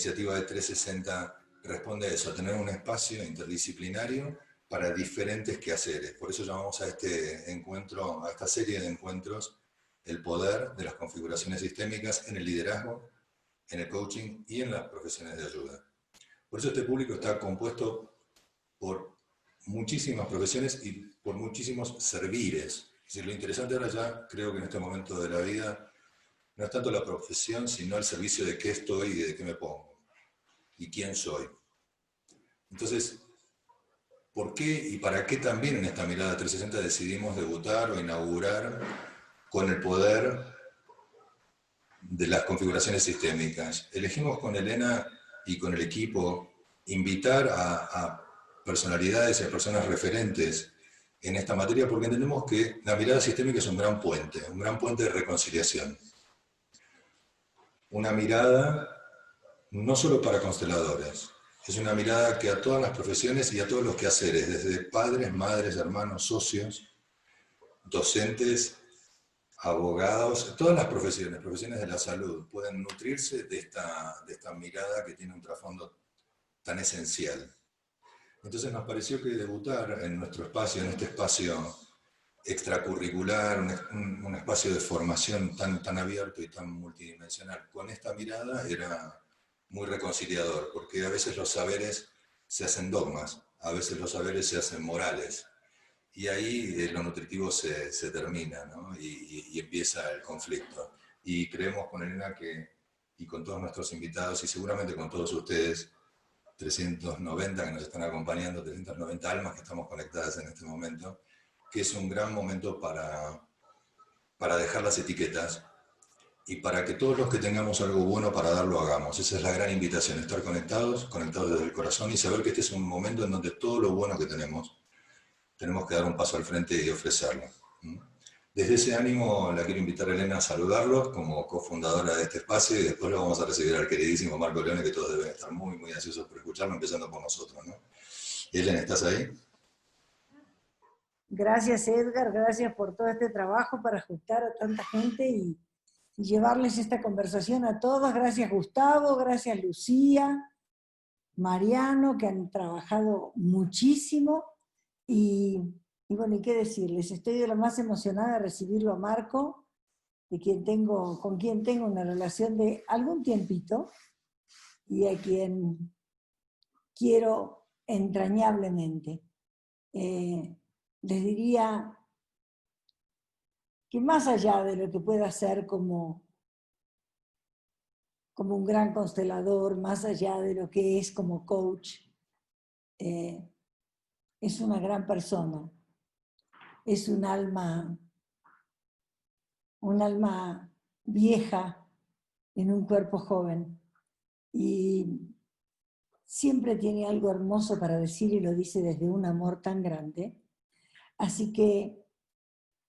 iniciativa de 360 responde a eso, a tener un espacio interdisciplinario para diferentes quehaceres. Por eso llamamos a este encuentro, a esta serie de encuentros, el poder de las configuraciones sistémicas en el liderazgo, en el coaching y en las profesiones de ayuda. Por eso este público está compuesto por muchísimas profesiones y por muchísimos servires. Es decir, lo interesante ahora ya, creo que en este momento de la vida, no es tanto la profesión, sino el servicio de qué estoy y de qué me pongo, y quién soy. Entonces, ¿por qué y para qué también en esta mirada 360 decidimos debutar o inaugurar con el poder de las configuraciones sistémicas? Elegimos con Elena y con el equipo invitar a personalidades y a personas referentes en esta materia porque entendemos que la mirada sistémica es un gran puente de reconciliación. Una mirada no solo para consteladores, es una mirada que a todas las profesiones y a todos los quehaceres, desde padres, madres, hermanos, socios, docentes, abogados, todas las profesiones de la salud, pueden nutrirse de esta mirada que tiene un trasfondo tan esencial. Entonces nos pareció que debutar en nuestro espacio, en este espacio extracurricular, un espacio de formación tan abierto y tan multidimensional, con esta mirada era muy reconciliador, porque a veces los saberes se hacen dogmas, a veces los saberes se hacen morales, y ahí lo nutritivo se termina, ¿no? y empieza el conflicto. Y creemos con Elena y con todos nuestros invitados, y seguramente con todos ustedes, 390 que nos están acompañando, 390 almas que estamos conectadas en este momento, que es un gran momento para dejar las etiquetas y para que todos los que tengamos algo bueno para dar lo hagamos. Esa es la gran invitación, estar conectados desde el corazón y saber que este es un momento en donde todo lo bueno que tenemos que dar un paso al frente y ofrecerlo. Desde ese ánimo la quiero invitar a Elena a saludarlos como cofundadora de este espacio y después lo vamos a recibir al queridísimo Marco Leone, que todos deben estar muy, muy ansiosos por escucharlo, empezando por nosotros, ¿no? Elena, ¿estás ahí? Gracias, Edgar, gracias por todo este trabajo para juntar a tanta gente y llevarles esta conversación a todos. Gracias, Gustavo, gracias, Lucía, Mariano, que han trabajado muchísimo. Y bueno, ¿y qué decirles? Estoy de lo más emocionada de recibirlo a Marco, con quien tengo una relación de algún tiempito y a quien quiero entrañablemente. Les diría que más allá de lo que pueda hacer como un gran constelador, más allá de lo que es como coach, es una gran persona, es un alma vieja en un cuerpo joven y siempre tiene algo hermoso para decir y lo dice desde un amor tan grande. Así que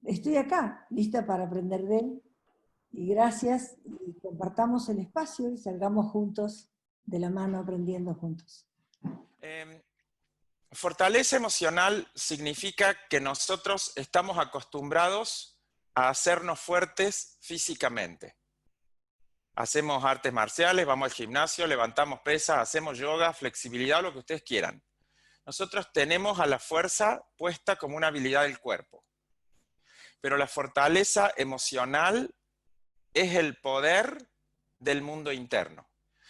estoy acá, lista para aprender de él. Y gracias, y compartamos el espacio y salgamos juntos de la mano aprendiendo juntos. Fortaleza emocional significa que nosotros estamos acostumbrados a hacernos fuertes físicamente. Hacemos artes marciales, vamos al gimnasio, levantamos pesas, hacemos yoga, flexibilidad, lo que ustedes quieran. Nosotros tenemos a la fuerza puesta como una habilidad del cuerpo. Pero la fortaleza emocional es el poder del mundo interno.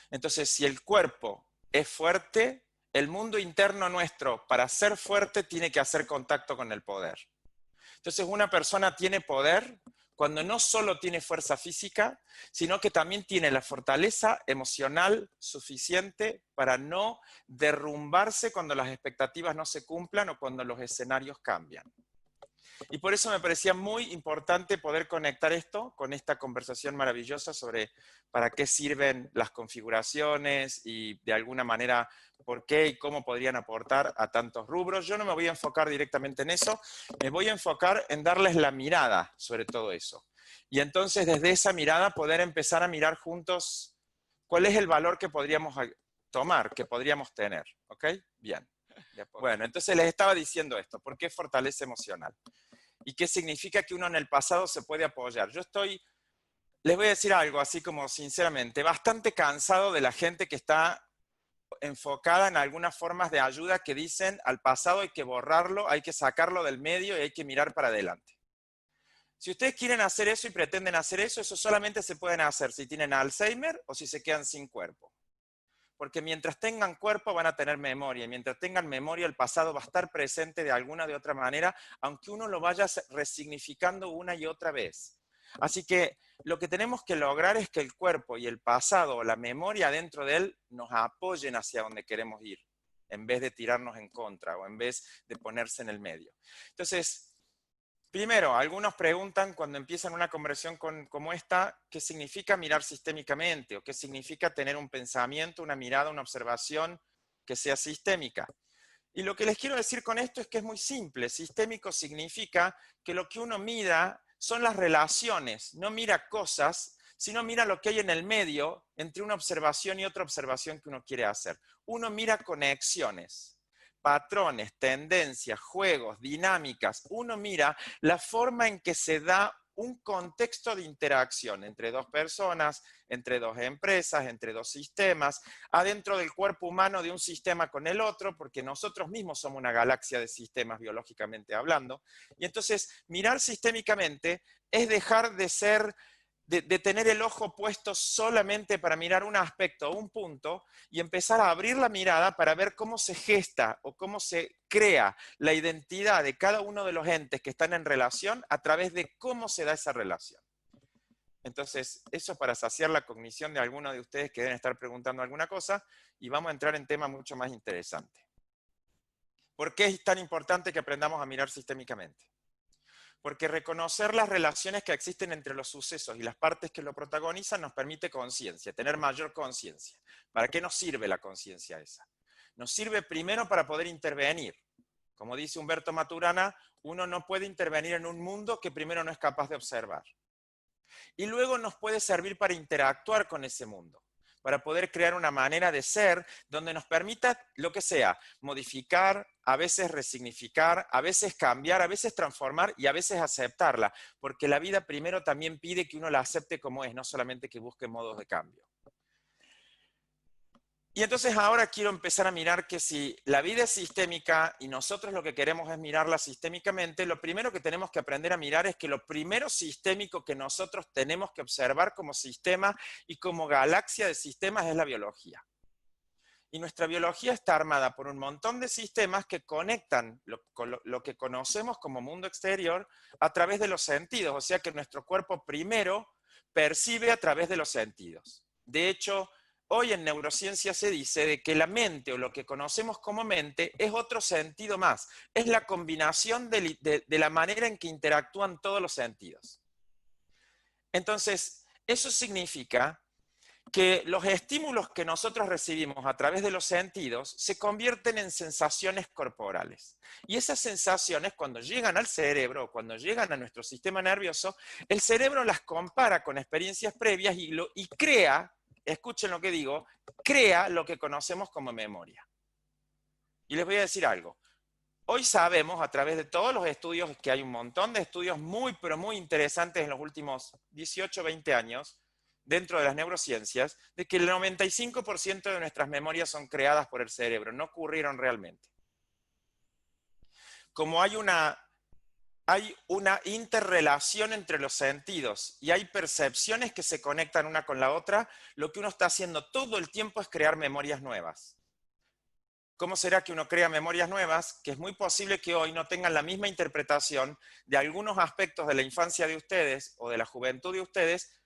Entonces, si el cuerpo es fuerte, el mundo interno nuestro, para ser fuerte, tiene que hacer contacto con el poder. Entonces, una persona tiene poder cuando no solo tiene fuerza física, sino que también tiene la fortaleza emocional suficiente para no derrumbarse cuando las expectativas no se cumplan o cuando los escenarios cambian. Y por eso me parecía muy importante poder conectar esto con esta conversación maravillosa sobre para qué sirven las configuraciones y de alguna manera por qué y cómo podrían aportar a tantos rubros. Yo no me voy a enfocar directamente en eso, me voy a enfocar en darles la mirada sobre todo eso. Y entonces desde esa mirada poder empezar a mirar juntos cuál es el valor que podríamos tomar, que podríamos tener. ¿Ok? Bien. Bueno, entonces les estaba diciendo esto, ¿por qué fortaleza emocional? ¿Y qué significa que uno en el pasado se puede apoyar? Yo estoy les voy a decir algo, así como sinceramente, bastante cansado de la gente que está enfocada en algunas formas de ayuda que dicen al pasado hay que borrarlo, hay que sacarlo del medio y hay que mirar para adelante. Si ustedes quieren hacer eso y pretenden hacer eso, eso solamente se pueden hacer si tienen Alzheimer o si se quedan sin cuerpo. Porque mientras tengan cuerpo van a tener memoria, y mientras tengan memoria el pasado va a estar presente de alguna de otra manera, aunque uno lo vaya resignificando una y otra vez. Así que lo que tenemos que lograr es que el cuerpo y el pasado, la memoria dentro de él, nos apoyen hacia donde queremos ir, en vez de tirarnos en contra o en vez de ponerse en el medio. Entonces, primero, algunos preguntan cuando empiezan una conversación como esta, ¿qué significa mirar sistémicamente? ¿O qué significa tener un pensamiento, una mirada, una observación que sea sistémica? Y lo que les quiero decir con esto es que es muy simple. Sistémico significa que lo que uno mira son las relaciones, no mira cosas, sino mira lo que hay en el medio entre una observación y otra observación que uno quiere hacer. Uno mira conexiones, patrones, tendencias, juegos, dinámicas. Uno mira la forma en que se da un contexto de interacción entre dos personas, entre dos empresas, entre dos sistemas, adentro del cuerpo humano de un sistema con el otro, porque nosotros mismos somos una galaxia de sistemas biológicamente hablando. Y entonces, mirar sistémicamente es dejar de ser, de tener el ojo puesto solamente para mirar un aspecto o un punto y empezar a abrir la mirada para ver cómo se gesta o cómo se crea la identidad de cada uno de los entes que están en relación a través de cómo se da esa relación. Entonces, eso para saciar la cognición de algunos de ustedes que deben estar preguntando alguna cosa, y vamos a entrar en temas mucho más interesantes. ¿Por qué es tan importante que aprendamos a mirar sistémicamente? Porque reconocer las relaciones que existen entre los sucesos y las partes que lo protagonizan nos permite conciencia, tener mayor conciencia. ¿Para qué nos sirve la conciencia esa? Nos sirve primero para poder intervenir. Como dice Humberto Maturana, uno no puede intervenir en un mundo que primero no es capaz de observar. Y luego nos puede servir para interactuar con ese mundo, para poder crear una manera de ser donde nos permita lo que sea, modificar, a veces resignificar, a veces cambiar, a veces transformar y a veces aceptarla, porque la vida primero también pide que uno la acepte como es, no solamente que busque modos de cambio. Y entonces ahora quiero empezar a mirar que si la vida es sistémica y nosotros lo que queremos es mirarla sistémicamente, lo primero que tenemos que aprender a mirar es que lo primero sistémico que nosotros tenemos que observar como sistema y como galaxia de sistemas es la biología. Y nuestra biología está armada por un montón de sistemas que conectan lo que conocemos como mundo exterior a través de los sentidos, o sea que nuestro cuerpo primero percibe a través de los sentidos. De hecho, hoy en neurociencia se dice de que la mente o lo que conocemos como mente es otro sentido más. Es la combinación de la manera en que interactúan todos los sentidos. Entonces, eso significa que los estímulos que nosotros recibimos a través de los sentidos se convierten en sensaciones corporales. Y esas sensaciones, cuando llegan al cerebro, cuando llegan a nuestro sistema nervioso, el cerebro las compara con experiencias previas y crea, escuchen lo que digo, crea lo que conocemos como memoria. Y les voy a decir algo. Hoy sabemos, a través de todos los estudios, que hay un montón de estudios muy, pero muy interesantes en los últimos 18, 20 años, dentro de las neurociencias, de que el 95% de nuestras memorias son creadas por el cerebro, no ocurrieron realmente. Como hay una interrelación entre los sentidos y hay percepciones que se conectan una con la otra, lo que uno está haciendo todo el tiempo es crear memorias nuevas. ¿Cómo será que uno crea memorias nuevas? Que es muy posible que hoy no tengan la misma interpretación de algunos aspectos de la infancia de ustedes o de la juventud de ustedes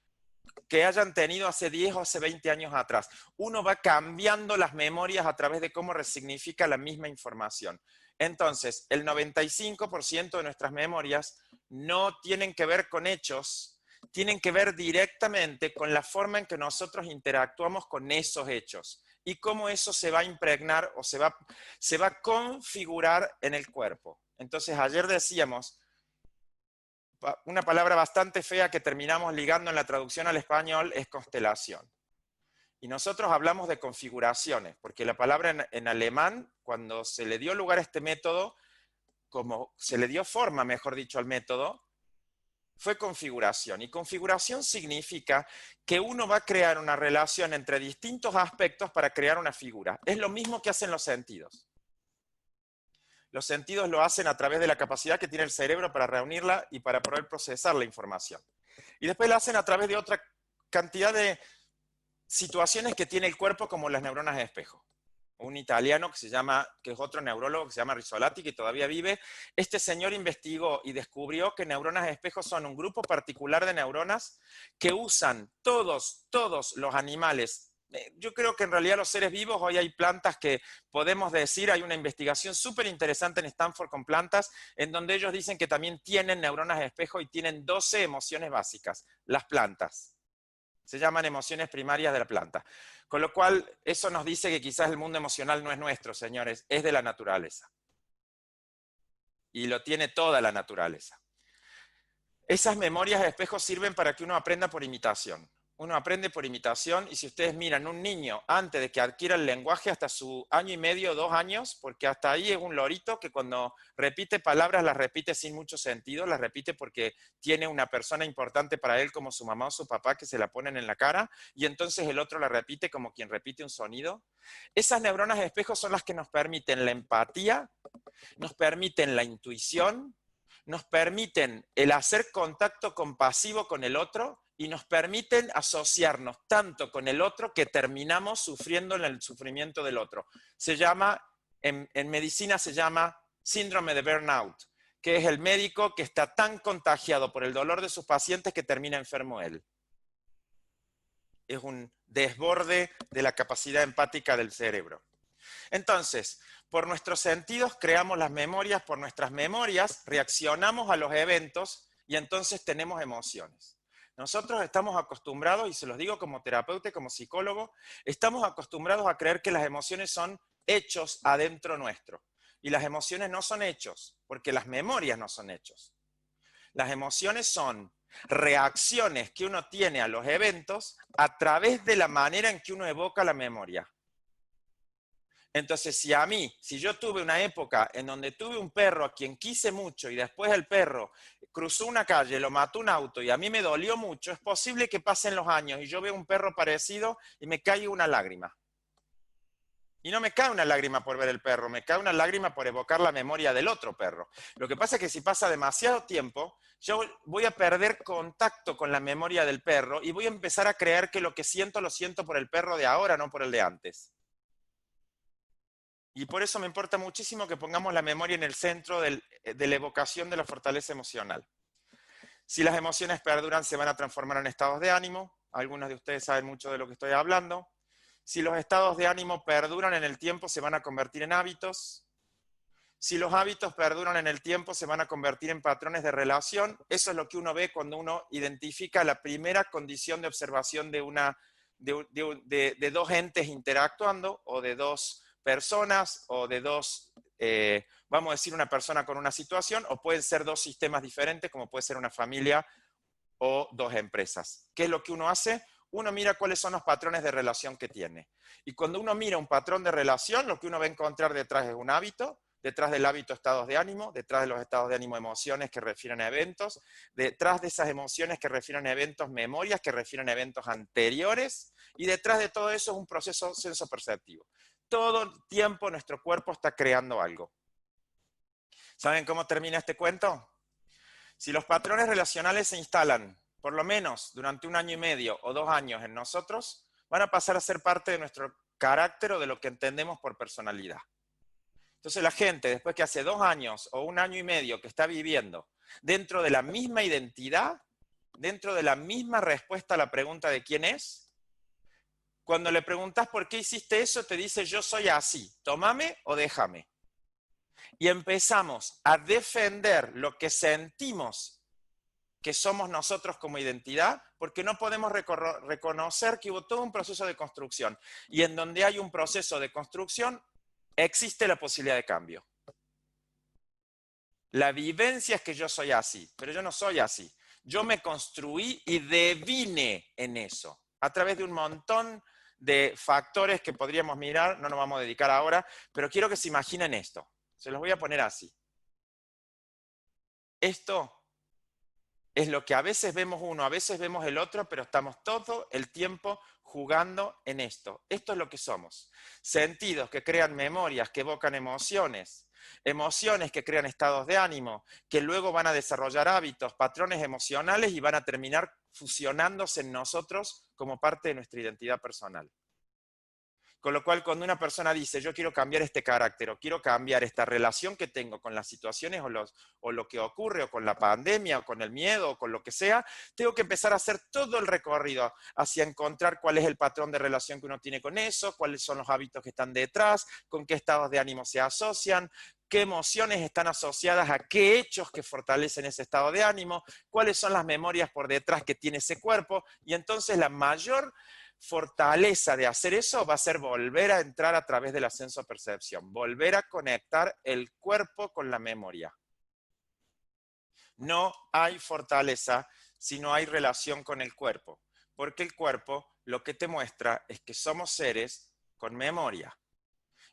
que hayan tenido hace 10 o hace 20 años atrás. Uno va cambiando las memorias a través de cómo resignifica la misma información. Entonces, el 95% de nuestras memorias no tienen que ver con hechos, tienen que ver directamente con la forma en que nosotros interactuamos con esos hechos y cómo eso se va a impregnar o se va a configurar en el cuerpo. Entonces, ayer decíamos una palabra bastante fea que terminamos ligando en la traducción al español es constelación. Y nosotros hablamos de configuraciones, porque la palabra en alemán, cuando se le dio lugar a este método, como se le dio forma, mejor dicho, al método, fue configuración. Y configuración significa que uno va a crear una relación entre distintos aspectos para crear una figura. Es lo mismo que hacen los sentidos. Los sentidos lo hacen a través de la capacidad que tiene el cerebro para reunirla y para poder procesar la información. Y después la hacen a través de otra cantidad de situaciones que tiene el cuerpo, como las neuronas de espejo. Un italiano que es otro neurólogo que se llama Rizzolatti, que todavía vive. Este señor investigó y descubrió que neuronas de espejo son un grupo particular de neuronas que usan todos los animales. Yo creo que en realidad los seres vivos, hoy hay plantas que podemos decir, hay una investigación súper interesante en Stanford con plantas, en donde ellos dicen que también tienen neuronas de espejo y tienen 12 emociones básicas, las plantas. Se llaman emociones primarias de la planta. Con lo cual, eso nos dice que quizás el mundo emocional no es nuestro, señores, es de la naturaleza. Y lo tiene toda la naturaleza. Esas memorias de espejo sirven para que uno aprenda por imitación. Uno aprende por imitación, y si ustedes miran un niño antes de que adquiera el lenguaje hasta su año y medio, 2 años, porque hasta ahí es un lorito que cuando repite palabras las repite sin mucho sentido, las repite porque tiene una persona importante para él como su mamá o su papá que se la ponen en la cara, y entonces el otro la repite como quien repite un sonido. Esas neuronas de espejo son las que nos permiten la empatía, nos permiten la intuición, nos permiten el hacer contacto compasivo con el otro y nos permiten asociarnos tanto con el otro que terminamos sufriendo en el sufrimiento del otro. Se llama, en medicina se llama síndrome de burnout, que es el médico que está tan contagiado por el dolor de sus pacientes que termina enfermo él. Es un desborde de la capacidad empática del cerebro. Entonces, por nuestros sentidos creamos las memorias, por nuestras memorias reaccionamos a los eventos y entonces tenemos emociones. Nosotros estamos acostumbrados, y se los digo como terapeuta y como psicólogo, estamos acostumbrados a creer que las emociones son hechos adentro nuestro. Y las emociones no son hechos, porque las memorias no son hechos. Las emociones son reacciones que uno tiene a los eventos a través de la manera en que uno evoca la memoria. Entonces, si yo tuve una época en donde tuve un perro a quien quise mucho y después el perro cruzó una calle, lo mató un auto y a mí me dolió mucho, es posible que pasen los años y yo veo un perro parecido y me caiga una lágrima. Y no me cae una lágrima por ver el perro, me cae una lágrima por evocar la memoria del otro perro. Lo que pasa es que si pasa demasiado tiempo, yo voy a perder contacto con la memoria del perro y voy a empezar a creer que lo que siento lo siento por el perro de ahora, no por el de antes. Y por eso me importa muchísimo que pongamos la memoria en el centro de la evocación de la fortaleza emocional. Si las emociones perduran, se van a transformar en estados de ánimo. Algunos de ustedes saben mucho de lo que estoy hablando. Si los estados de ánimo perduran en el tiempo, se van a convertir en hábitos. Si los hábitos perduran en el tiempo, se van a convertir en patrones de relación. Eso es lo que uno ve cuando uno identifica la primera condición de observación de dos entes interactuando, o de dos personas, o de dos, vamos a decir, una persona con una situación, o pueden ser dos sistemas diferentes, como puede ser una familia o dos empresas. ¿Qué es lo que uno hace? Uno mira cuáles son los patrones de relación que tiene. Y cuando uno mira un patrón de relación, lo que uno va a encontrar detrás es un hábito, detrás del hábito estados de ánimo, detrás de los estados de ánimo emociones que refieren a eventos, detrás de esas emociones que refieren a eventos memorias, que refieren a eventos anteriores, y detrás de todo eso es un proceso sensoperceptivo. Todo el tiempo nuestro cuerpo está creando algo. ¿Saben cómo termina este cuento? Si los patrones relacionales se instalan, por lo menos durante 1 año y medio o 2 años en nosotros, van a pasar a ser parte de nuestro carácter o de lo que entendemos por personalidad. Entonces la gente, después que hace 2 años o 1 año y medio que está viviendo dentro de la misma identidad, dentro de la misma respuesta a la pregunta de quién es, cuando le preguntas por qué hiciste eso, te dice yo soy así, tómame o déjame. Y empezamos a defender lo que sentimos que somos nosotros como identidad, porque no podemos reconocer que hubo todo un proceso de construcción. Y en donde hay un proceso de construcción, existe la posibilidad de cambio. La vivencia es que yo soy así, pero yo no soy así. Yo me construí y devine en eso, a través de un montón de factores que podríamos mirar, no nos vamos a dedicar ahora, pero quiero que se imaginen esto. Se los voy a poner así. Esto es lo que a veces vemos uno, a veces vemos el otro, pero estamos todo el tiempo jugando en esto. Esto es lo que somos. Sentidos que crean memorias, que evocan emociones. Emociones que crean estados de ánimo, que luego van a desarrollar hábitos, patrones emocionales y van a terminar fusionándose en nosotros como parte de nuestra identidad personal. Con lo cual, cuando una persona dice, yo quiero cambiar este carácter, o quiero cambiar esta relación que tengo con las situaciones o lo que ocurre, o con la pandemia, o con el miedo, o con lo que sea, tengo que empezar a hacer todo el recorrido hacia encontrar cuál es el patrón de relación que uno tiene con eso, cuáles son los hábitos que están detrás, con qué estados de ánimo se asocian, qué emociones están asociadas a qué hechos que fortalecen ese estado de ánimo, cuáles son las memorias por detrás que tiene ese cuerpo, y entonces la mayor fortaleza de hacer eso va a ser volver a entrar a través del ascenso-percepción, volver a conectar el cuerpo con la memoria. No hay fortaleza si no hay relación con el cuerpo, porque el cuerpo lo que te muestra es que somos seres con memoria.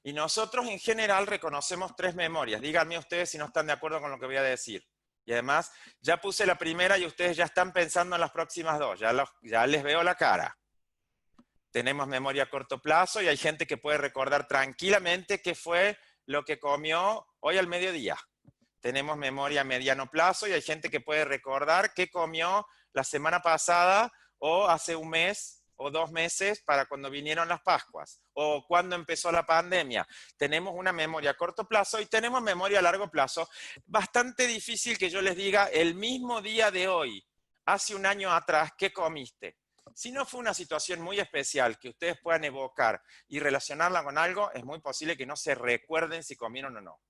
Y nosotros en general reconocemos 3 memorias. Díganme ustedes si no están de acuerdo con lo que voy a decir. Y además, ya puse la primera y ustedes ya están pensando en las próximas 2, ya les veo la cara. Tenemos memoria a corto plazo y hay gente que puede recordar tranquilamente qué fue lo que comió hoy al mediodía. Tenemos memoria a mediano plazo y hay gente que puede recordar qué comió la semana pasada o hace un mes o 2 meses para cuando vinieron las Pascuas o cuando empezó la pandemia. Tenemos una memoria a corto plazo y tenemos memoria a largo plazo. Bastante difícil que yo les diga el mismo día de hoy, hace un año atrás, ¿qué comiste? Si no fue una situación muy especial que ustedes puedan evocar y relacionarla con algo, es muy posible que no se recuerden si comieron o no.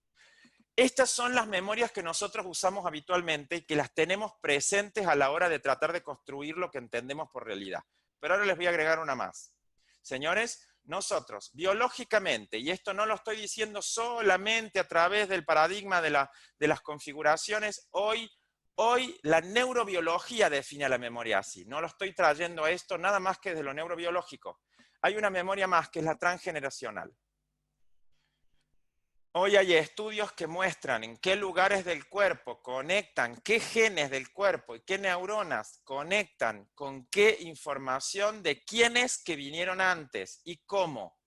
Estas son las memorias que nosotros usamos habitualmente y que las tenemos presentes a la hora de tratar de construir lo que entendemos por realidad. Pero ahora les voy a agregar una más. Señores, nosotros biológicamente, y esto no lo estoy diciendo solamente a través del paradigma de las configuraciones, hoy la neurobiología define la memoria así. No lo estoy trayendo a esto nada más que de lo neurobiológico. Hay una memoria más que es la transgeneracional. Hoy hay estudios que muestran en qué lugares del cuerpo conectan, qué genes del cuerpo y qué neuronas conectan con qué información de quiénes que vinieron antes y cómo.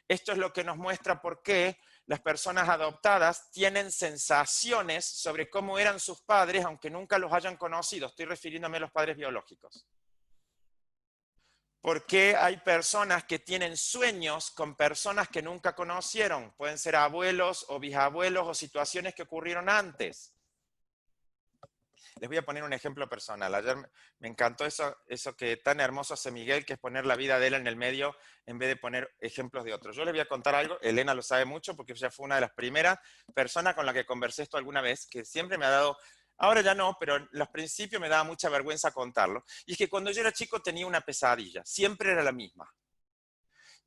Esto es lo que nos muestra por qué las personas adoptadas tienen sensaciones sobre cómo eran sus padres, aunque nunca los hayan conocido. Estoy refiriéndome a los padres biológicos. ¿Por qué hay personas que tienen sueños con personas que nunca conocieron? Pueden ser abuelos o bisabuelos o situaciones que ocurrieron antes. Les voy a poner un ejemplo personal. Ayer me encantó eso que tan hermoso hace Miguel, que es poner la vida de él en el medio en vez de poner ejemplos de otros. Yo les voy a contar algo, Elena lo sabe mucho porque ella fue una de las primeras personas con la que conversé esto alguna vez, que siempre me ha dado, ahora ya no, pero en los principios me daba mucha vergüenza contarlo. Y es que cuando yo era chico tenía una pesadilla, siempre era la misma.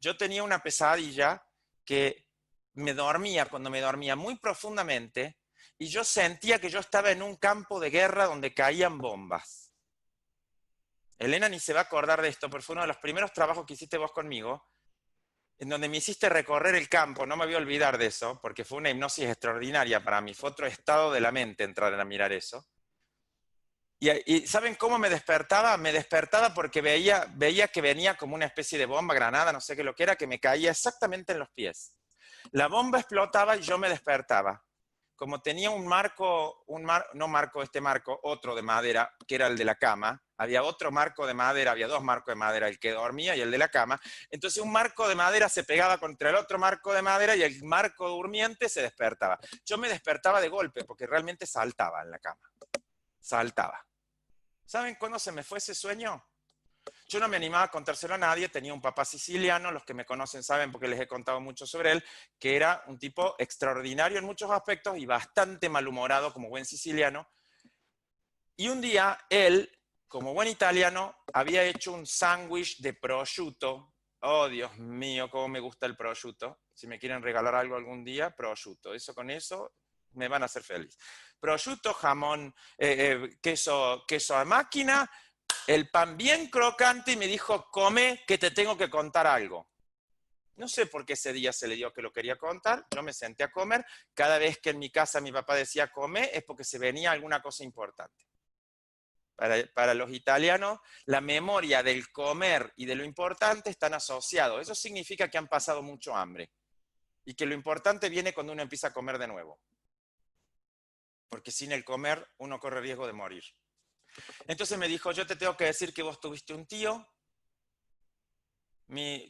Yo tenía una pesadilla que cuando me dormía muy profundamente, y yo sentía que yo estaba en un campo de guerra donde caían bombas. Elena ni se va a acordar de esto, pero fue uno de los primeros trabajos que hiciste vos conmigo, en donde me hiciste recorrer el campo. No me voy a olvidar de eso, porque fue una hipnosis extraordinaria para mí. Fue otro estado de la mente entrar a mirar eso. Y ¿saben cómo me despertaba? Me despertaba porque veía que venía como una especie de bomba, granada, no sé qué lo que era, que me caía exactamente en los pies. La bomba explotaba y yo me despertaba. Como tenía otro de madera, que era el de la cama, había otro marco de madera, había 2 marcos de madera, el que dormía y el de la cama, entonces un marco de madera se pegaba contra el otro marco de madera y el marco durmiente se despertaba. Yo me despertaba de golpe porque realmente saltaba en la cama, saltaba. ¿Saben cuándo se me fue ese sueño? Yo no me animaba a contárselo a nadie, tenía un papá siciliano, los que me conocen saben porque les he contado mucho sobre él, que era un tipo extraordinario en muchos aspectos y bastante malhumorado como buen siciliano. Y un día él, como buen italiano, había hecho un sándwich de prosciutto. Oh, Dios mío, cómo me gusta el prosciutto. Si me quieren regalar algo algún día, prosciutto. Con eso me van a hacer feliz. Prosciutto, jamón, queso a máquina, el pan bien crocante y me dijo, come que te tengo que contar algo. No sé por qué ese día se le dio que lo quería contar, yo me senté a comer, cada vez que en mi casa mi papá decía come es porque se venía alguna cosa importante. Para los italianos, la memoria del comer y de lo importante están asociados. Eso significa que han pasado mucho hambre y que lo importante viene cuando uno empieza a comer de nuevo. Porque sin el comer uno corre riesgo de morir. Entonces me dijo, yo te tengo que decir que vos tuviste un tío.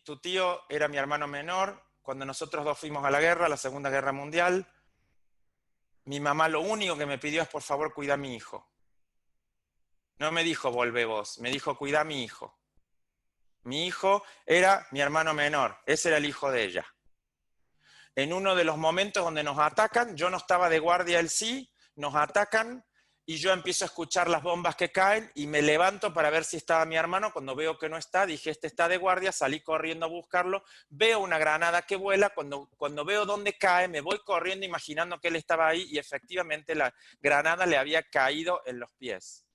Tu tío era mi hermano menor. Cuando nosotros dos fuimos a la guerra, a la Segunda Guerra Mundial, mi mamá lo único que me pidió es por favor cuida a mi hijo. No me dijo volvé vos, me dijo cuida a mi hijo. Mi hijo era mi hermano menor, ese era el hijo de ella. En uno de los momentos donde nos atacan, yo no estaba de guardia, él sí, nos atacan y yo empiezo a escuchar las bombas que caen y me levanto para ver si estaba mi hermano. Cuando veo que no está, dije, este está de guardia, salí corriendo a buscarlo, veo una granada que vuela, cuando veo dónde cae, me voy corriendo imaginando que él estaba ahí y efectivamente la granada le había caído en los pies.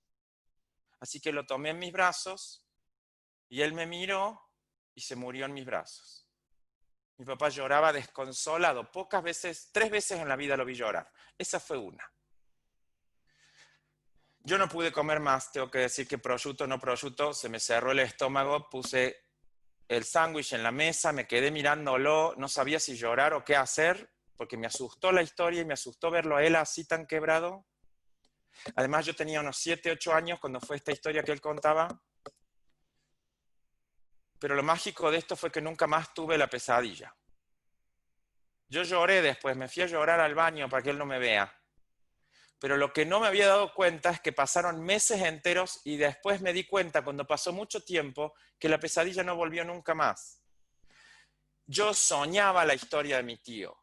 Así que lo tomé en mis brazos y él me miró y se murió en mis brazos. Mi papá lloraba desconsolado. Pocas veces, 3 veces en la vida lo vi llorar. Esa fue una. Yo no pude comer más, tengo que decir que prosciutto, no prosciutto, se me cerró el estómago, puse el sándwich en la mesa, me quedé mirándolo, no sabía si llorar o qué hacer, porque me asustó la historia y me asustó verlo a él así tan quebrado. Además, yo tenía unos 7, 8 años cuando fue esta historia que él contaba. Pero lo mágico de esto fue que nunca más tuve la pesadilla. Yo lloré después, me fui a llorar al baño para que él no me vea. Pero lo que no me había dado cuenta es que pasaron meses enteros y después me di cuenta, cuando pasó mucho tiempo, que la pesadilla no volvió nunca más. Yo soñaba la historia de mi tío.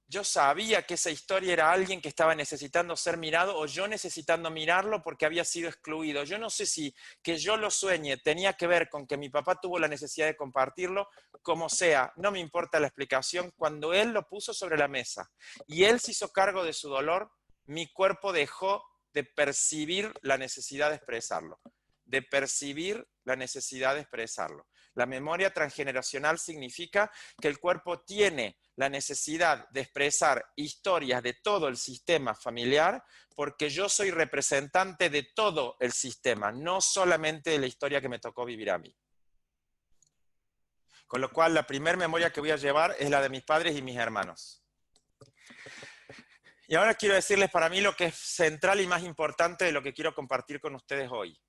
Yo sabía que esa historia era alguien que estaba necesitando ser mirado o yo necesitando mirarlo porque había sido excluido. Yo no sé si que yo lo sueñe tenía que ver con que mi papá tuvo la necesidad de compartirlo, como sea, no me importa la explicación. Cuando él lo puso sobre la mesa y él se hizo cargo de su dolor, mi cuerpo dejó de percibir la necesidad de expresarlo, de percibir la necesidad de expresarlo. La memoria transgeneracional significa que el cuerpo tiene la necesidad de expresar historias de todo el sistema familiar porque yo soy representante de todo el sistema, no solamente de la historia que me tocó vivir a mí. Con lo cual, la primera memoria que voy a llevar es la de mis padres y mis hermanos. Y ahora quiero decirles para mí lo que es central y más importante de lo que quiero compartir con ustedes hoy.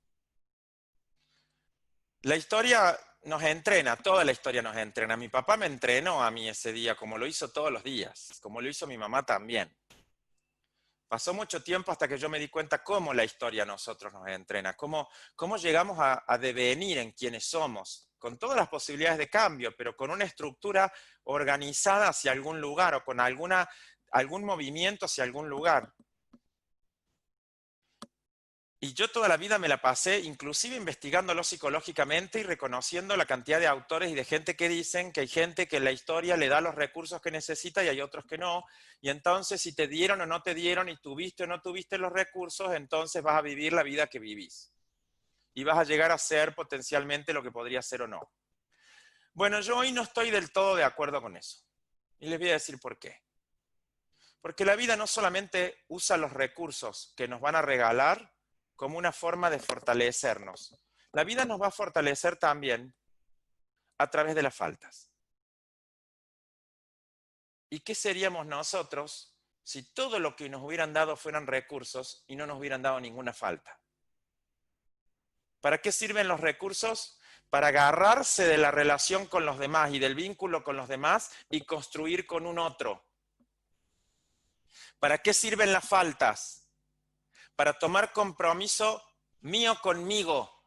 La historia nos entrena, toda la historia nos entrena. Mi papá me entrenó a mí ese día, como lo hizo todos los días, como lo hizo mi mamá también. Pasó mucho tiempo hasta que yo me di cuenta cómo la historia a nosotros nos entrena, cómo llegamos a devenir en quienes somos, con todas las posibilidades de cambio, pero con una estructura organizada hacia algún lugar o con algún movimiento hacia algún lugar. Y yo toda la vida me la pasé inclusive investigándolo psicológicamente y reconociendo la cantidad de autores y de gente que dicen que hay gente que la historia le da los recursos que necesita y hay otros que no. Y entonces si te dieron o no te dieron y tuviste o no tuviste los recursos, entonces vas a vivir la vida que vivís. Y vas a llegar a ser potencialmente lo que podría ser o no. Bueno, yo hoy no estoy del todo de acuerdo con eso. Y les voy a decir por qué. Porque la vida no solamente usa los recursos que nos van a regalar como una forma de fortalecernos. La vida nos va a fortalecer también a través de las faltas. ¿Y qué seríamos nosotros si todo lo que nos hubieran dado fueran recursos y no nos hubieran dado ninguna falta? ¿Para qué sirven los recursos? Para agarrarse de la relación con los demás y del vínculo con los demás y construir con un otro. ¿Para qué sirven las faltas? Para tomar compromiso mío conmigo.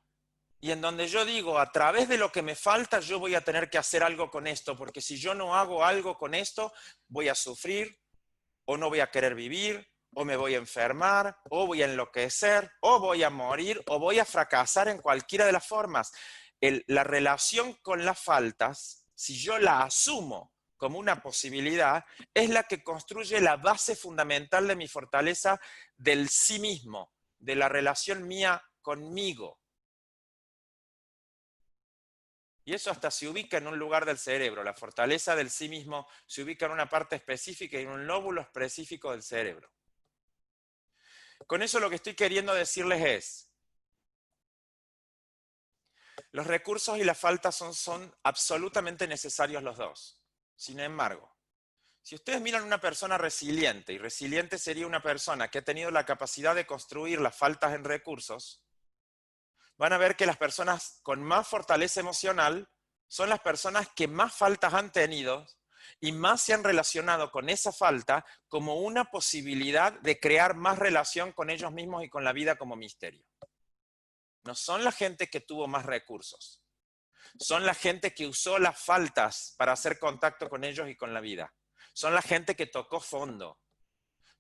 Y en donde yo digo, a través de lo que me falta, yo voy a tener que hacer algo con esto, porque si yo no hago algo con esto, voy a sufrir, o no voy a querer vivir, o me voy a enfermar, o voy a enloquecer, o voy a morir, o voy a fracasar en cualquiera de las formas. La relación con las faltas, si yo la asumo como una posibilidad, es la que construye la base fundamental de mi fortaleza del sí mismo, de la relación mía conmigo. Y eso hasta se ubica en un lugar del cerebro. La fortaleza del sí mismo se ubica en una parte específica y en un lóbulo específico del cerebro. Con eso lo que estoy queriendo decirles es, Los recursos y la falta son absolutamente necesarios los dos. Sin embargo, si ustedes miran una persona resiliente, y resiliente sería una persona que ha tenido la capacidad de construir las faltas en recursos, van a ver que las personas con más fortaleza emocional son las personas que más faltas han tenido y más se han relacionado con esa falta como una posibilidad de crear más relación con ellos mismos y con la vida como misterio. No son la gente que tuvo más recursos. Son la gente que usó las faltas para hacer contacto con ellos y con la vida. Son la gente que tocó fondo.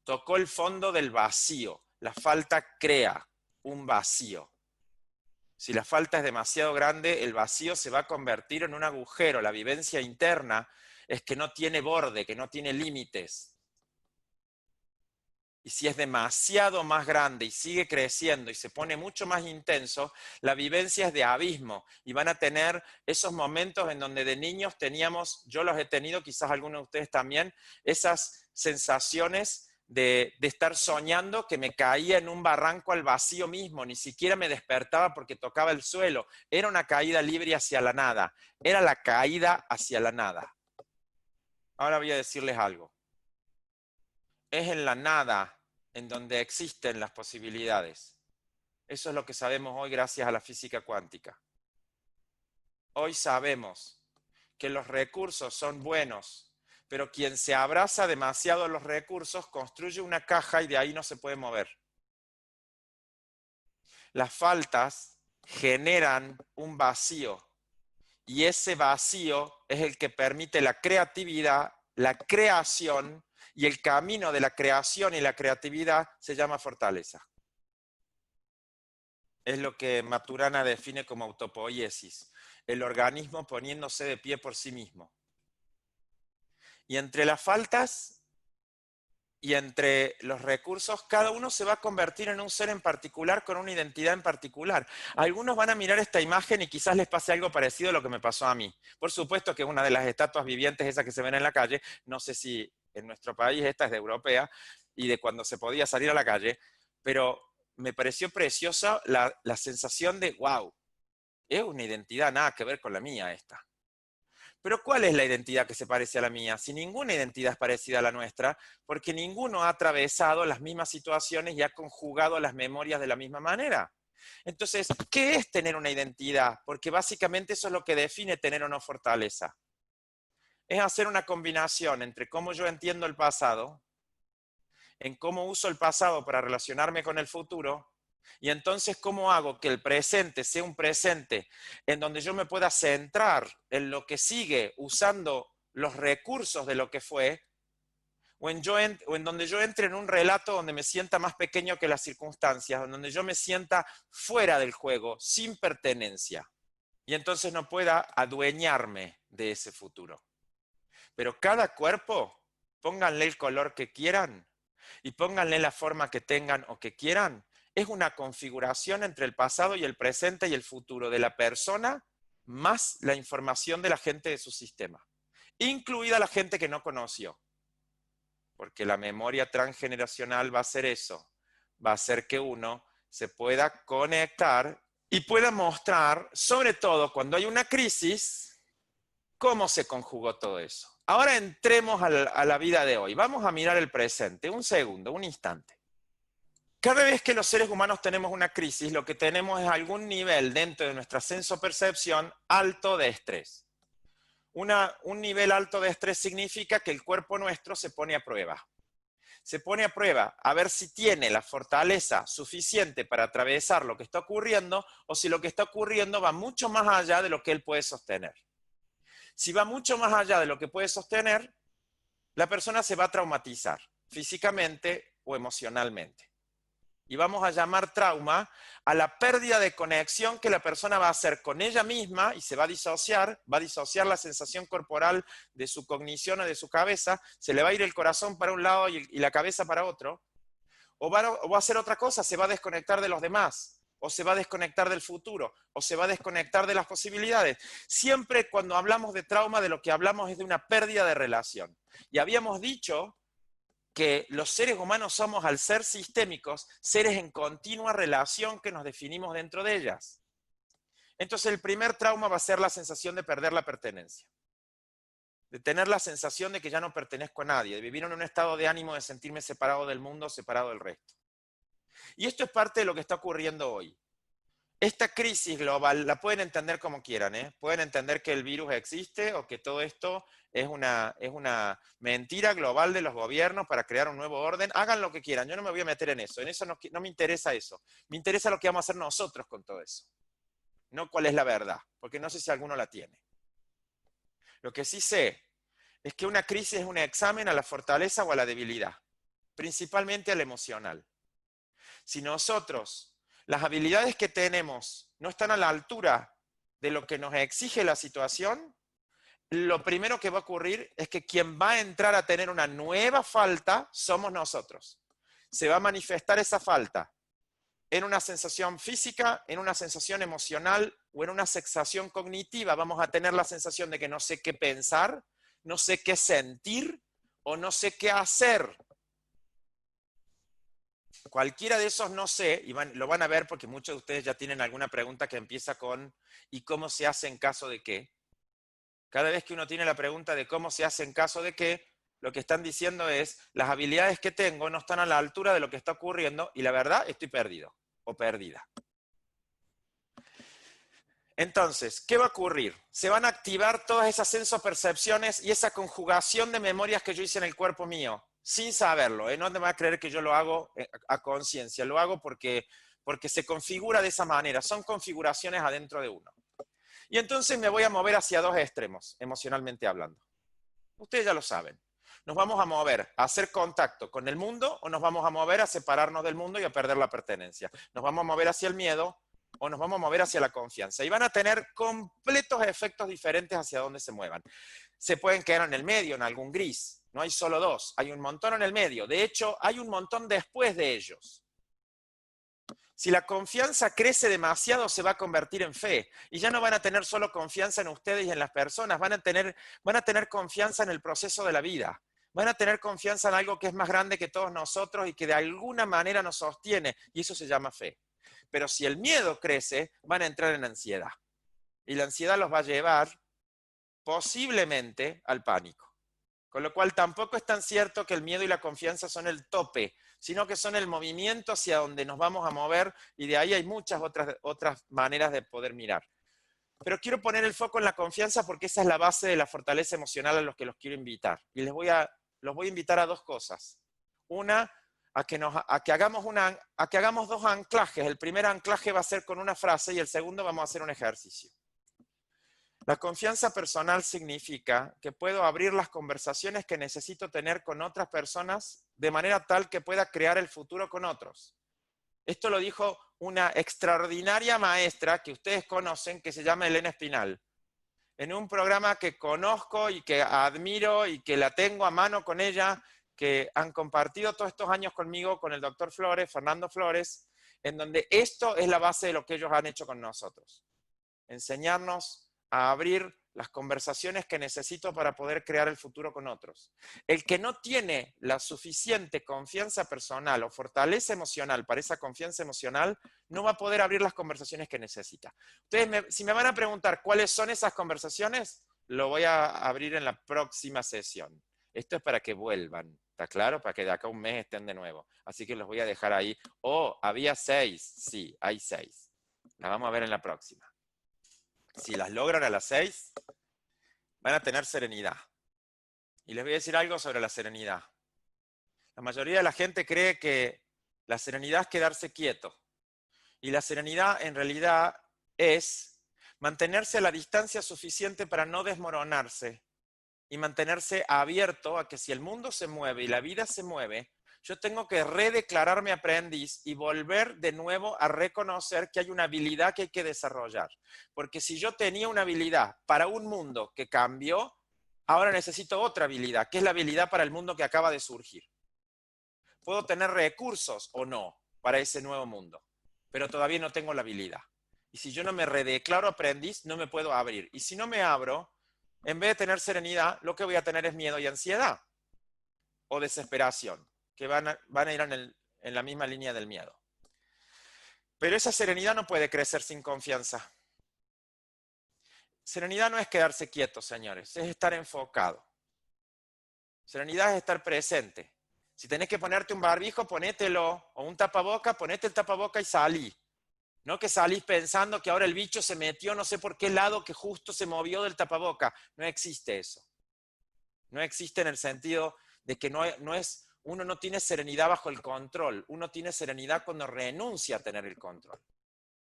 Tocó el fondo del vacío. La falta crea un vacío. Si la falta es demasiado grande, el vacío se va a convertir en un agujero. La vivencia interna es que no tiene borde, que no tiene límites. Y si es demasiado más grande y sigue creciendo y se pone mucho más intenso, la vivencia es de abismo. Y van a tener esos momentos en donde de niños teníamos, yo los he tenido, quizás algunos de ustedes también, esas sensaciones de estar soñando que me caía en un barranco al vacío mismo, ni siquiera me despertaba porque tocaba el suelo. Era una caída libre hacia la nada. Era la caída hacia la nada. Ahora voy a decirles algo. Es en la nada en donde existen las posibilidades. Eso es lo que sabemos hoy gracias a la física cuántica. Hoy sabemos que los recursos son buenos, pero quien se abraza demasiado a los recursos construye una caja y de ahí no se puede mover. Las faltas generan un vacío y ese vacío es el que permite la creatividad, la creación, y el camino de la creación y la creatividad se llama fortaleza. Es lo que Maturana define como autopoiesis, el organismo poniéndose de pie por sí mismo. Y entre las faltas y entre los recursos, cada uno se va a convertir en un ser en particular con una identidad en particular. Algunos van a mirar esta imagen y quizás les pase algo parecido a lo que me pasó a mí. Por supuesto que es una de las estatuas vivientes esas que se ven en la calle. No sé si en nuestro país esta es de europea y de cuando se podía salir a la calle, pero me pareció preciosa la sensación de, wow, es una identidad nada que ver con la mía esta. Pero ¿cuál es la identidad que se parece a la mía? Si ninguna identidad es parecida a la nuestra, porque ninguno ha atravesado las mismas situaciones y ha conjugado las memorias de la misma manera. Entonces, ¿qué es tener una identidad? Porque básicamente eso es lo que define tener o no fortaleza. Es hacer una combinación entre cómo yo entiendo el pasado, en cómo uso el pasado para relacionarme con el futuro, y entonces cómo hago que el presente sea un presente en donde yo me pueda centrar en lo que sigue usando los recursos de lo que fue, o en donde yo entre en un relato donde me sienta más pequeño que las circunstancias, en donde yo me sienta fuera del juego, sin pertenencia, y entonces no pueda adueñarme de ese futuro. Pero cada cuerpo, pónganle el color que quieran y pónganle la forma que tengan o que quieran, es una configuración entre el pasado y el presente y el futuro de la persona más la información de la gente de su sistema, incluida la gente que no conoció. Porque la memoria transgeneracional va a hacer eso, va a hacer que uno se pueda conectar y pueda mostrar, sobre todo cuando hay una crisis, cómo se conjugó todo eso. Ahora entremos a la vida de hoy. Vamos a mirar el presente. Un segundo, un instante. Cada vez que los seres humanos tenemos una crisis, lo que tenemos es algún nivel dentro de nuestra senso-percepción alto de estrés. Un nivel alto de estrés significa que el cuerpo nuestro se pone a prueba. Se pone a prueba a ver si tiene la fortaleza suficiente para atravesar lo que está ocurriendo o si lo que está ocurriendo va mucho más allá de lo que él puede sostener. Si va mucho más allá de lo que puede sostener, la persona se va a traumatizar físicamente o emocionalmente. Y vamos a llamar trauma a la pérdida de conexión que la persona va a hacer con ella misma y se va a disociar la sensación corporal de su cognición o de su cabeza, se le va a ir el corazón para un lado y la cabeza para otro, o va a hacer otra cosa, se va a desconectar de los demás, o se va a desconectar del futuro, o se va a desconectar de las posibilidades. Siempre cuando hablamos de trauma, de lo que hablamos es de una pérdida de relación. Y habíamos dicho que los seres humanos somos, al ser sistémicos, seres en continua relación que nos definimos dentro de ellas. Entonces el primer trauma va a ser la sensación de perder la pertenencia. De tener la sensación de que ya no pertenezco a nadie, de vivir en un estado de ánimo de sentirme separado del mundo, separado del resto. Y esto es parte de lo que está ocurriendo hoy. Esta crisis global la pueden entender como quieran, ¿eh? Pueden entender que el virus existe o que todo esto es una mentira global de los gobiernos para crear un nuevo orden. Hagan lo que quieran, yo no me voy a meter en eso no me interesa eso. Me interesa lo que vamos a hacer nosotros con todo eso. No cuál es la verdad, porque no sé si alguno la tiene. Lo que sí sé es que una crisis es un examen a la fortaleza o a la debilidad, principalmente a la emocional. Si nosotros, las habilidades que tenemos no están a la altura de lo que nos exige la situación, lo primero que va a ocurrir es que quien va a entrar a tener una nueva falta somos nosotros. Se va a manifestar esa falta en una sensación física, en una sensación emocional o en una sensación cognitiva. Vamos a tener la sensación de que no sé qué pensar, no sé qué sentir o no sé qué hacer. Cualquiera de esos no sé, y lo van a ver porque muchos de ustedes ya tienen alguna pregunta que empieza con ¿y cómo se hace en caso de qué? Cada vez que uno tiene la pregunta de cómo se hace en caso de qué, lo que están diciendo es las habilidades que tengo no están a la altura de lo que está ocurriendo y la verdad estoy perdido o perdida. Entonces, ¿qué va a ocurrir? Se van a activar todas esas sensopercepciones y esa conjugación de memorias que yo hice en el cuerpo mío, sin saberlo, ¿eh? No me va a creer que yo lo hago a conciencia, lo hago porque se configura de esa manera, son configuraciones adentro de uno. Y entonces me voy a mover hacia dos extremos, emocionalmente hablando. Ustedes ya lo saben. Nos vamos a mover a hacer contacto con el mundo o nos vamos a mover a separarnos del mundo y a perder la pertenencia. Nos vamos a mover hacia el miedo o nos vamos a mover hacia la confianza. Y van a tener completos efectos diferentes hacia donde se muevan. Se pueden quedar en el medio, en algún gris. No hay solo dos, hay un montón en el medio. De hecho, hay un montón después de ellos. Si la confianza crece demasiado, se va a convertir en fe. Y ya no van a tener solo confianza en ustedes y en las personas, van a tener confianza en el proceso de la vida. Van a tener confianza en algo que es más grande que todos nosotros y que de alguna manera nos sostiene. Y eso se llama fe. Pero si el miedo crece, van a entrar en ansiedad. Y la ansiedad los va a llevar posiblemente al pánico. Con lo cual tampoco es tan cierto que el miedo y la confianza son el tope, sino que son el movimiento hacia donde nos vamos a mover y de ahí hay muchas otras maneras de poder mirar. Pero quiero poner el foco en la confianza porque esa es la base de la fortaleza emocional a los que los quiero invitar. Y los voy a invitar a dos cosas. Una, a que hagamos dos anclajes. El primer anclaje va a ser con una frase y el segundo vamos a hacer un ejercicio. La confianza personal significa que puedo abrir las conversaciones que necesito tener con otras personas de manera tal que pueda crear el futuro con otros. Esto lo dijo una extraordinaria maestra que ustedes conocen que se llama Elena Espinal. En un programa que conozco y que admiro y que la tengo a mano con ella, que han compartido todos estos años conmigo, con el doctor Flores, Fernando Flores, en donde esto es la base de lo que ellos han hecho con nosotros. Enseñarnos a abrir las conversaciones que necesito para poder crear el futuro con otros. El que no tiene la suficiente confianza personal o fortaleza emocional para esa confianza emocional, no va a poder abrir las conversaciones que necesita. Ustedes, si me van a preguntar cuáles son esas conversaciones, lo voy a abrir en la próxima sesión. Esto es para que vuelvan, ¿está claro? Para que de acá a un mes estén de nuevo. Así que los voy a dejar ahí. Oh, había 6. Sí, hay 6. Las vamos a ver en la próxima. Si las logran a las 6, van a tener serenidad. Y les voy a decir algo sobre la serenidad. La mayoría de la gente cree que la serenidad es quedarse quieto. Y la serenidad en realidad es mantenerse a la distancia suficiente para no desmoronarse y mantenerse abierto a que si el mundo se mueve y la vida se mueve, yo tengo que redeclararme aprendiz y volver de nuevo a reconocer que hay una habilidad que hay que desarrollar. Porque si yo tenía una habilidad para un mundo que cambió, ahora necesito otra habilidad, que es la habilidad para el mundo que acaba de surgir. Puedo tener recursos o no para ese nuevo mundo, pero todavía no tengo la habilidad. Y si yo no me redeclaro aprendiz, no me puedo abrir. Y si no me abro, en vez de tener serenidad, lo que voy a tener es miedo y ansiedad o desesperación, que van a ir en la misma línea del miedo. Pero esa serenidad no puede crecer sin confianza. Serenidad no es quedarse quieto, señores, es estar enfocado. Serenidad es estar presente. Si tenés que ponerte un barbijo, ponételo, o un tapaboca, ponete el tapaboca y salí. No que salís pensando que ahora el bicho se metió no sé por qué lado que justo se movió del tapaboca. No existe eso. No existe en el sentido de que uno no tiene serenidad bajo el control. Uno tiene serenidad cuando renuncia a tener el control.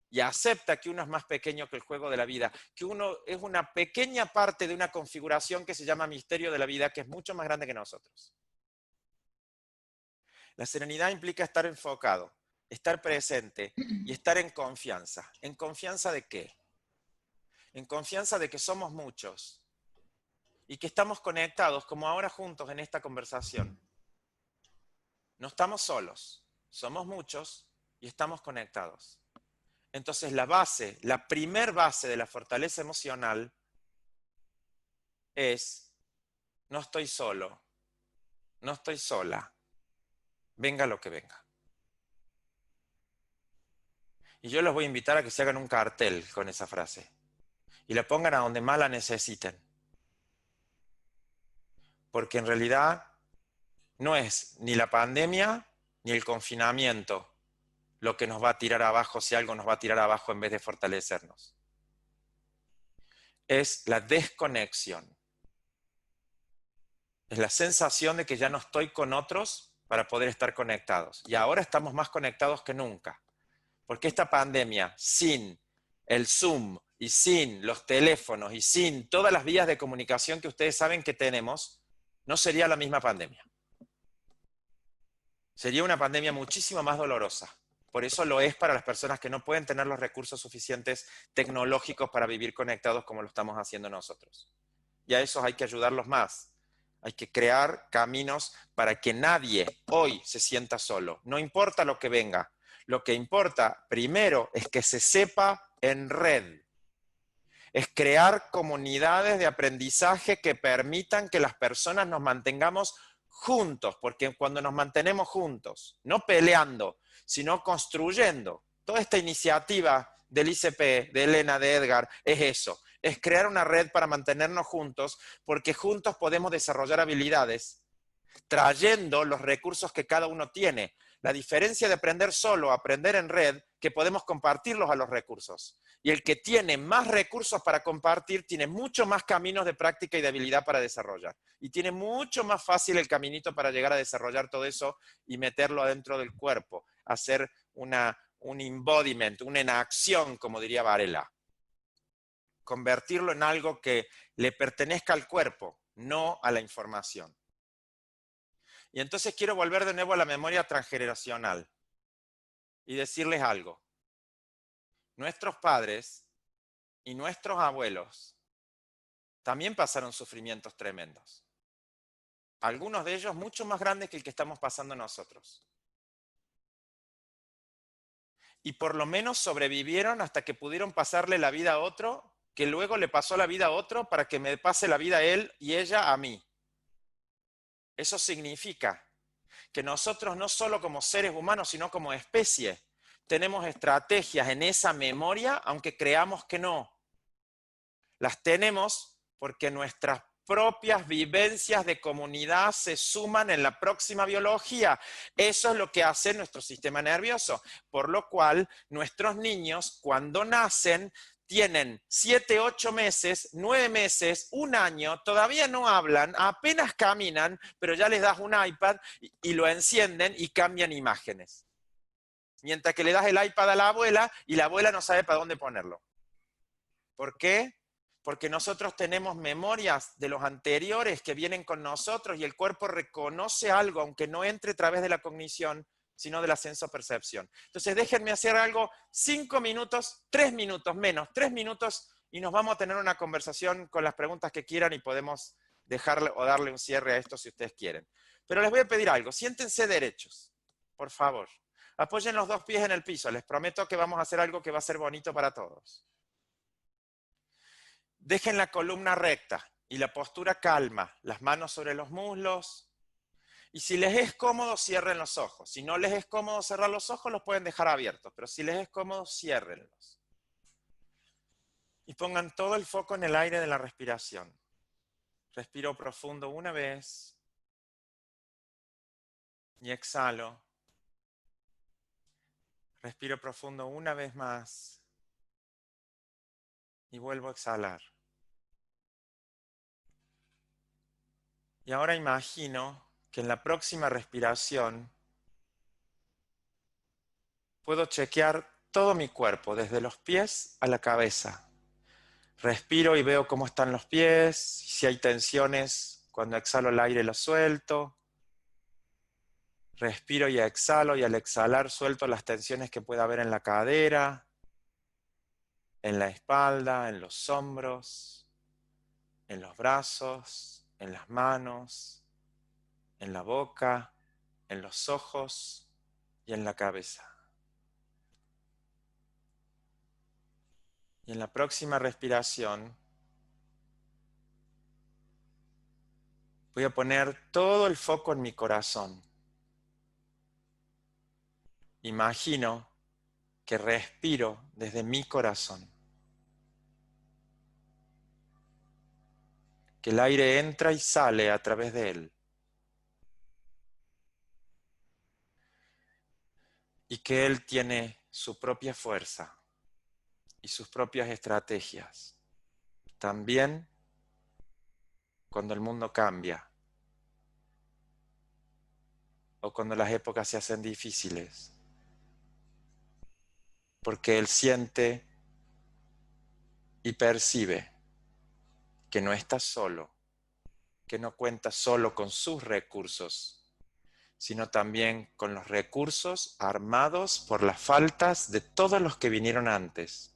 Y acepta que uno es más pequeño que el juego de la vida, que uno es una pequeña parte de una configuración que se llama misterio de la vida, que es mucho más grande que nosotros. La serenidad implica estar enfocado, estar presente y estar en confianza. ¿En confianza de qué? En confianza de que somos muchos y que estamos conectados, como ahora juntos en esta conversación. No estamos solos, somos muchos y estamos conectados. Entonces la primer base de la fortaleza emocional es: no estoy solo, no estoy sola, venga lo que venga. Y yo los voy a invitar a que se hagan un cartel con esa frase y la pongan a donde más la necesiten. Porque en realidad no es ni la pandemia ni el confinamiento lo que nos va a tirar abajo, si algo nos va a tirar abajo en vez de fortalecernos. Es la desconexión. Es la sensación de que ya no estoy con otros para poder estar conectados. Y ahora estamos más conectados que nunca. Porque esta pandemia, sin el Zoom y sin los teléfonos y sin todas las vías de comunicación que ustedes saben que tenemos, no sería la misma pandemia. Sería una pandemia muchísimo más dolorosa. Por eso lo es para las personas que no pueden tener los recursos suficientes tecnológicos para vivir conectados como lo estamos haciendo nosotros. Y a esos hay que ayudarlos más. Hay que crear caminos para que nadie hoy se sienta solo. No importa lo que venga. Lo que importa primero es que se sepa en red. Es crear comunidades de aprendizaje que permitan que las personas nos mantengamos juntos, porque cuando nos mantenemos juntos, no peleando, sino construyendo, toda esta iniciativa del ICP, de Elena, de Edgar, es eso, es crear una red para mantenernos juntos, porque juntos podemos desarrollar habilidades, trayendo los recursos que cada uno tiene. La diferencia de aprender solo a aprender en red, que podemos compartirlos a los recursos. Y el que tiene más recursos para compartir, tiene mucho más caminos de práctica y de habilidad para desarrollar. Y tiene mucho más fácil el caminito para llegar a desarrollar todo eso y meterlo adentro del cuerpo. Hacer un embodiment, una enacción, como diría Varela. Convertirlo en algo que le pertenezca al cuerpo, no a la información. Y entonces quiero volver de nuevo a la memoria transgeneracional y decirles algo. Nuestros padres y nuestros abuelos también pasaron sufrimientos tremendos. Algunos de ellos mucho más grandes que el que estamos pasando nosotros. Y por lo menos sobrevivieron hasta que pudieron pasarle la vida a otro, que luego le pasó la vida a otro para que me pase la vida a él y ella a mí. Eso significa que nosotros no solo como seres humanos, sino como especie, tenemos estrategias en esa memoria, aunque creamos que no. Las tenemos porque nuestras propias vivencias de comunidad se suman en la próxima biología. Eso es lo que hace nuestro sistema nervioso. Por lo cual, nuestros niños, cuando nacen, tienen 7, 8 meses, 9 meses, 1 año, todavía no hablan, apenas caminan, pero ya les das un iPad y lo encienden y cambian imágenes. Mientras que le das el iPad a la abuela y la abuela no sabe para dónde ponerlo. ¿Por qué? Porque nosotros tenemos memorias de los anteriores que vienen con nosotros y el cuerpo reconoce algo, aunque no entre a través de la cognición, sino de la sensopercepción. Entonces déjenme hacer algo 5 minutos, 3 minutos menos, 3 minutos y nos vamos a tener una conversación con las preguntas que quieran y podemos dejarle o darle un cierre a esto si ustedes quieren. Pero les voy a pedir algo, siéntense derechos, por favor. Apoyen los 2 pies en el piso, les prometo que vamos a hacer algo que va a ser bonito para todos. Dejen la columna recta y la postura calma, las manos sobre los muslos. Y si les es cómodo, cierren los ojos. Si no les es cómodo cerrar los ojos, los pueden dejar abiertos. Pero si les es cómodo, ciérrenlos. Y pongan todo el foco en el aire de la respiración. Respiro profundo una vez y exhalo. Respiro profundo una vez más y vuelvo a exhalar. Y ahora imagino que en la próxima respiración puedo chequear todo mi cuerpo, desde los pies a la cabeza. Respiro y veo cómo están los pies, si hay tensiones, cuando exhalo el aire lo suelto. Respiro y exhalo, y al exhalar suelto las tensiones que pueda haber en la cadera, en la espalda, en los hombros, en los brazos, en las manos, en la boca, en los ojos y en la cabeza. Y en la próxima respiración voy a poner todo el foco en mi corazón. Imagino que respiro desde mi corazón. Que el aire entra y sale a través de él. Y que él tiene su propia fuerza y sus propias estrategias. También cuando el mundo cambia o cuando las épocas se hacen difíciles. Porque él siente y percibe que no está solo, que no cuenta solo con sus recursos, sino también con los recursos armados por las faltas de todos los que vinieron antes.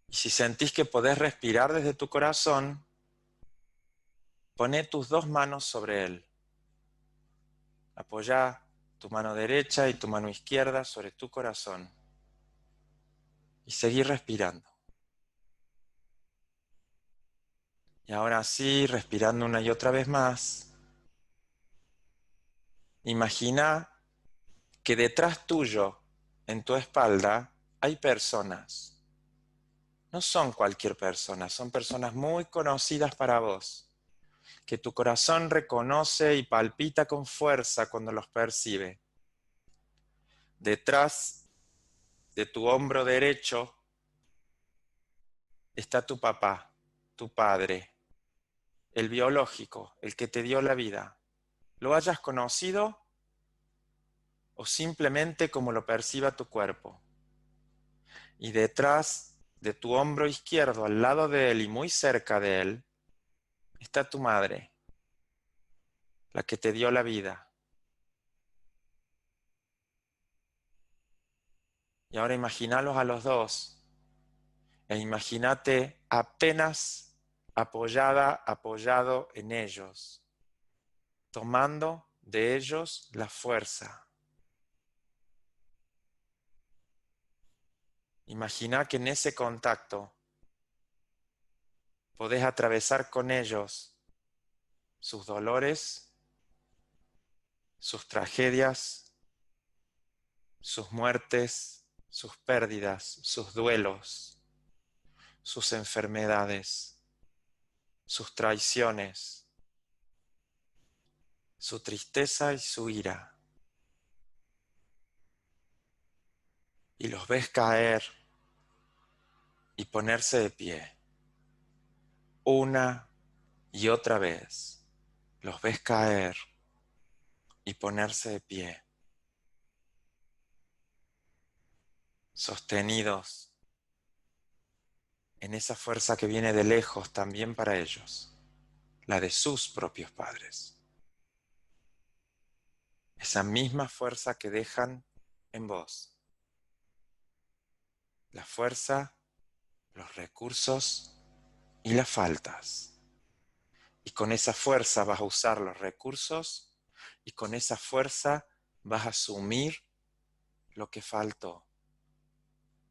Y si sentís que podés respirar desde tu corazón, poné tus dos manos sobre él. Apoyá tu mano derecha y tu mano izquierda sobre tu corazón. Y seguí respirando. Y ahora sí, respirando una y otra vez más, imagina que detrás tuyo, en tu espalda, hay personas. No son cualquier persona, son personas muy conocidas para vos, que tu corazón reconoce y palpita con fuerza cuando los percibe. Detrás de tu hombro derecho está tu papá, tu padre, el biológico, el que te dio la vida. Lo hayas conocido o simplemente como lo perciba tu cuerpo. Y detrás de tu hombro izquierdo, al lado de él y muy cerca de él, está tu madre, la que te dio la vida. Y ahora imagínalos a los dos e imagínate apenas apoyado en ellos, tomando de ellos la fuerza. Imagina que en ese contacto podés atravesar con ellos sus dolores, sus tragedias, sus muertes, sus pérdidas, sus duelos, sus enfermedades, sus traiciones, su tristeza y su ira. Y los ves caer y ponerse de pie. Una y otra vez los ves caer y ponerse de pie. Sostenidos en esa fuerza que viene de lejos también para ellos, la de sus propios padres. Esa misma fuerza que dejan en vos. La fuerza, los recursos y las faltas. Y con esa fuerza vas a usar los recursos y con esa fuerza vas a asumir lo que faltó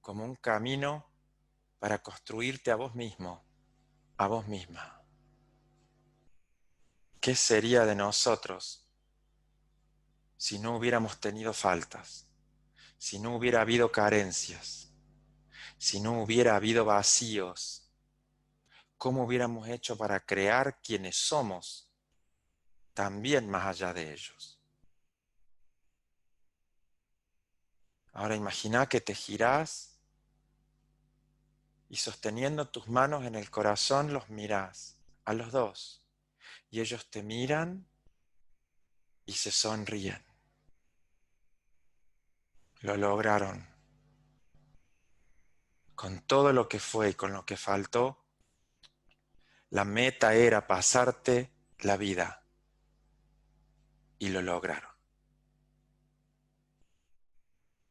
como un camino para construirte a vos mismo, a vos misma. ¿Qué sería de nosotros si no hubiéramos tenido faltas? Si no hubiera habido carencias, Si no hubiera habido vacíos, ¿cómo hubiéramos hecho para crear quienes somos, también más allá de ellos? Ahora imagina que te girás y sosteniendo tus manos en el corazón los mirás a los dos. Y ellos te miran y se sonríen. Lo lograron. Con todo lo que fue y con lo que faltó, la meta era pasarte la vida. Y lo lograron.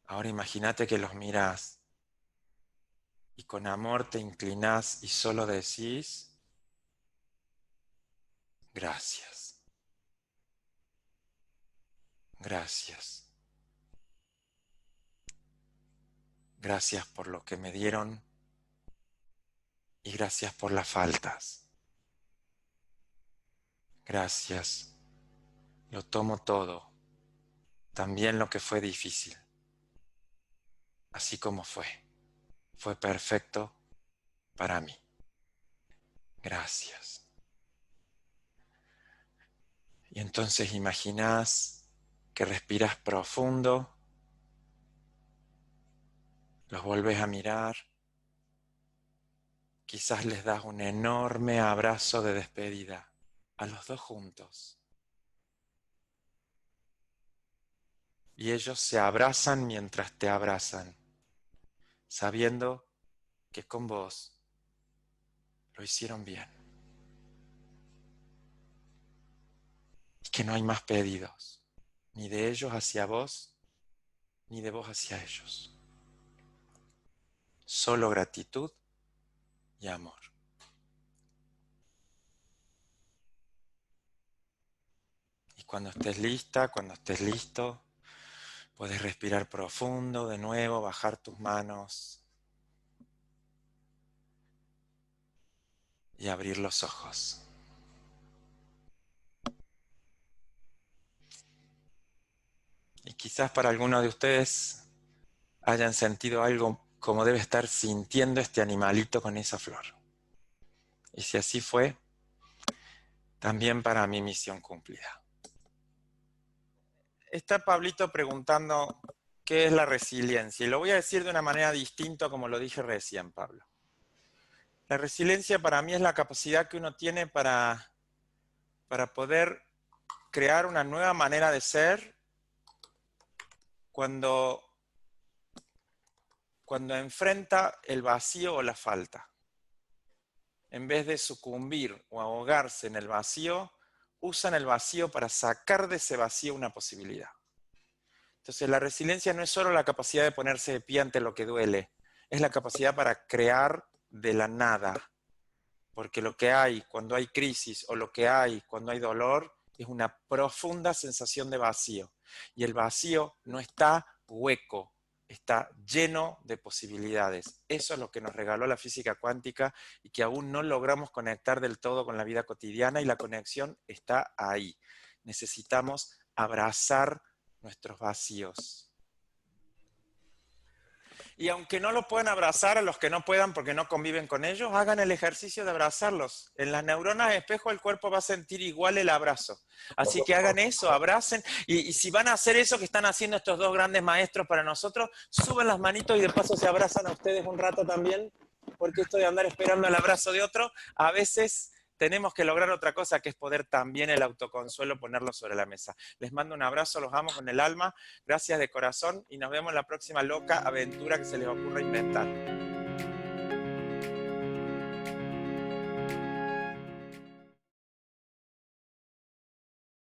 Ahora imagínate que los mirás y con amor te inclinás y solo decís, gracias. Gracias. Gracias por lo que me dieron y gracias por las faltas. Gracias. Lo tomo todo, también lo que fue difícil. Así como fue perfecto para mí. Gracias. Y entonces imaginás que respiras profundo, los vuelves a mirar, quizás les das un enorme abrazo de despedida a los dos juntos. Y ellos se abrazan mientras te abrazan, sabiendo que con vos lo hicieron bien. Y que no hay más pedidos, ni de ellos hacia vos, ni de vos hacia ellos. Solo gratitud y amor. Y cuando estés lista, cuando estés listo, puedes respirar profundo de nuevo, bajar tus manos y abrir los ojos. Y quizás para algunos de ustedes hayan sentido algo como debe estar sintiendo este animalito con esa flor. Y si así fue, también para mí misión cumplida. Está Pablito preguntando qué es la resiliencia. Y lo voy a decir de una manera distinta como lo dije recién, Pablo. La resiliencia para mí es la capacidad que uno tiene para poder crear una nueva manera de ser cuando enfrenta el vacío o la falta. En vez de sucumbir o ahogarse en el vacío, usan el vacío para sacar de ese vacío una posibilidad. Entonces la resiliencia no es solo la capacidad de ponerse de pie ante lo que duele, es la capacidad para crear de la nada. Porque lo que hay cuando hay crisis o lo que hay cuando hay dolor es una profunda sensación de vacío. Y el vacío no está hueco, está lleno de posibilidades. Eso es lo que nos regaló la física cuántica y que aún no logramos conectar del todo con la vida cotidiana y la conexión está ahí. Necesitamos abrazar nuestros vacíos. Y aunque no lo puedan abrazar, a los que no puedan porque no conviven con ellos, hagan el ejercicio de abrazarlos. En las neuronas de espejo el cuerpo va a sentir igual el abrazo. Así que hagan eso, abracen. Y si van a hacer eso que están haciendo estos dos grandes maestros para nosotros, suban las manitos y de paso se abrazan a ustedes un rato también, porque esto de andar esperando el abrazo de otro, a veces tenemos que lograr otra cosa, que es poder también el autoconsuelo ponerlo sobre la mesa. Les mando un abrazo, los amo con el alma, gracias de corazón y nos vemos en la próxima loca aventura que se les ocurra inventar.